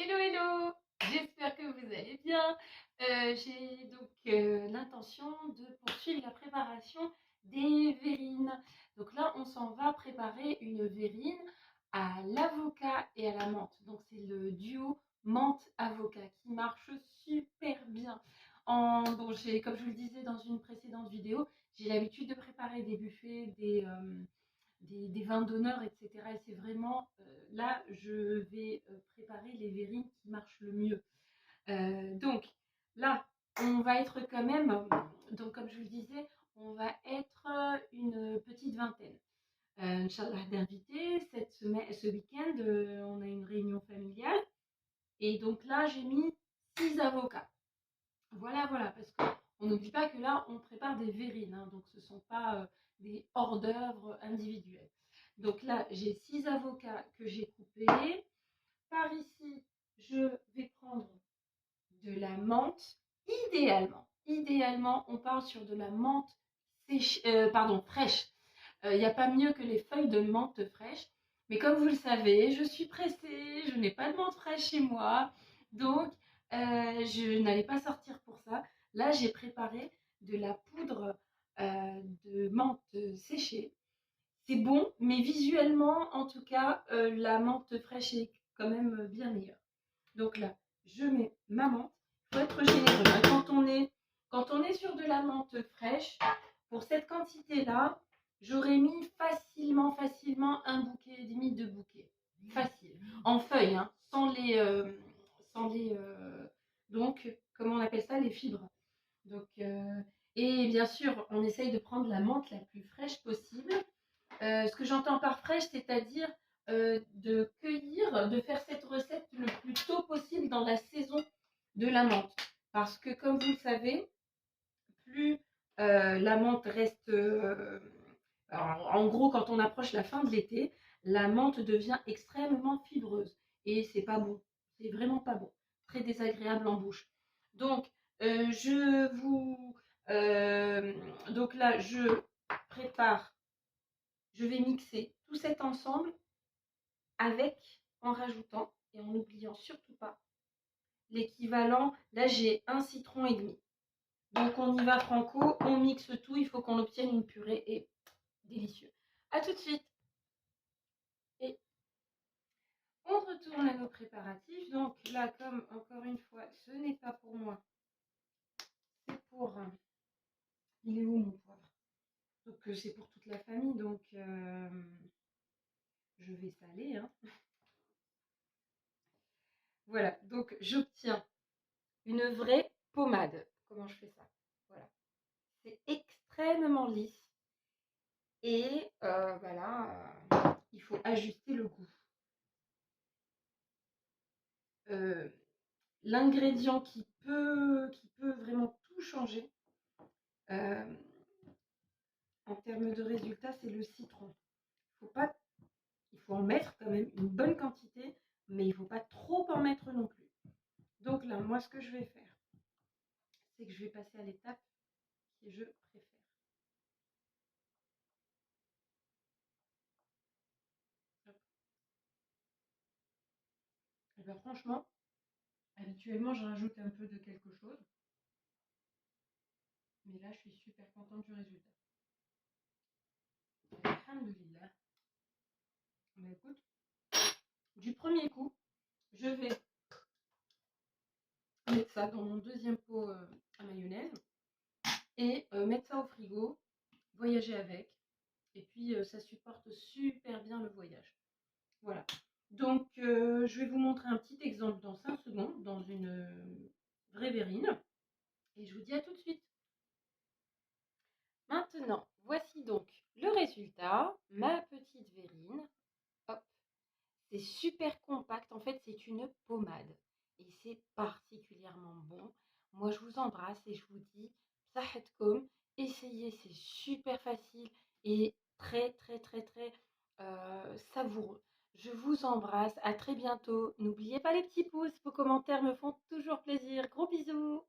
Hello, hello! J'espère que vous allez bien. J'ai donc l'intention de poursuivre la préparation des verrines. Donc là, on s'en va préparer une verrine à l'avocat et à la menthe. Donc c'est le duo menthe-avocat qui marche super bien. Bon, comme je vous le disais dans une précédente vidéo, j'ai l'habitude de préparer des buffets, des vins d'honneur, etc. Et c'est vraiment là, je vais préparer les verrines qui marchent le mieux. Donc là, on va être quand même, donc comme je vous le disais, on va être une petite vingtaine. Inch'Allah d'invités. Ce week-end, on a une réunion familiale. Et donc là, j'ai mis 6 avocats. Voilà, voilà, parce qu'on n'oublie pas que là, on prépare des verrines, hein, donc ce ne sont pas des hors-d'œuvre individuels. Donc là, j'ai 6 avocats que j'ai coupés. Par ici, je vais prendre de la menthe. Idéalement, on part sur de la menthe fraîche. Il n'y a pas mieux que les feuilles de menthe fraîches. Mais comme vous le savez, je suis pressée, je n'ai pas de menthe fraîche chez moi. Donc, je n'allais pas sortir pour ça. Là, j'ai préparé de la poudre de menthe séchée. C'est bon, mais visuellement, en tout cas, la menthe fraîche est quand même bien meilleure. Donc là, je mets ma menthe. Il faut être généreux, hein. Quand on est sur de la menthe fraîche, pour cette quantité-là, j'aurais mis facilement un bouquet et demi de bouquet. Facile. En feuilles, hein, donc, comment on appelle ça, les fibres. Donc, et bien sûr, on essaye de prendre la menthe la plus fraîche possible. Ce que j'entends par fraîche, c'est-à-dire de cueillir, de faire cette recette le plus tôt possible dans la saison de la menthe. Parce que comme vous le savez, plus la menthe reste... en gros, quand on approche la fin de l'été, la menthe devient extrêmement fibreuse. Et c'est pas bon. C'est vraiment pas bon. Très désagréable en bouche. Donc, donc là, je prépare, je vais mixer tout cet ensemble en rajoutant et en n'oubliant surtout pas l'équivalent. Là, j'ai un citron et demi. Donc, on y va franco, on mixe tout. Il faut qu'on obtienne une purée et délicieux. À tout de suite. Et on retourne à nos préparatifs. Donc là, comme encore une fois, ce n'est pas pour moi, c'est pour... il est où mon poivre? Donc c'est pour toute la famille, donc je vais saler, hein. Voilà, donc j'obtiens une vraie pommade. Comment je fais ça? Voilà. C'est extrêmement lisse. Et voilà, il faut ajuster le goût. L'ingrédient qui peut vraiment tout changer en termes de résultats, c'est le citron. Il faut en mettre quand même une bonne quantité, mais il ne faut pas trop en mettre non plus. Donc là, moi, ce que je vais faire, c'est que je vais passer à l'étape que je préfère. Et bien, franchement, habituellement, je rajoute un peu de quelque chose. Mais là, je suis super contente du résultat. Alhamdulillah. Mais écoute, du premier coup, je vais mettre ça dans mon deuxième pot à mayonnaise et mettre ça au frigo, voyager avec. Et puis, ça supporte super bien le voyage. Voilà. Donc, je vais vous montrer un petit exemple dans 5 secondes, dans une vraie verrine. Et je vous dis à tout de suite. Maintenant, voici donc le résultat. Ma petite verrine. Hop. C'est super compact. En fait, c'est une pommade. Et c'est particulièrement bon. Moi, je vous embrasse et je vous dis, sahetkom, essayez, c'est super facile et très, très, très, très savoureux. Je vous embrasse, à très bientôt. N'oubliez pas les petits pouces, vos commentaires me font toujours plaisir. Gros bisous!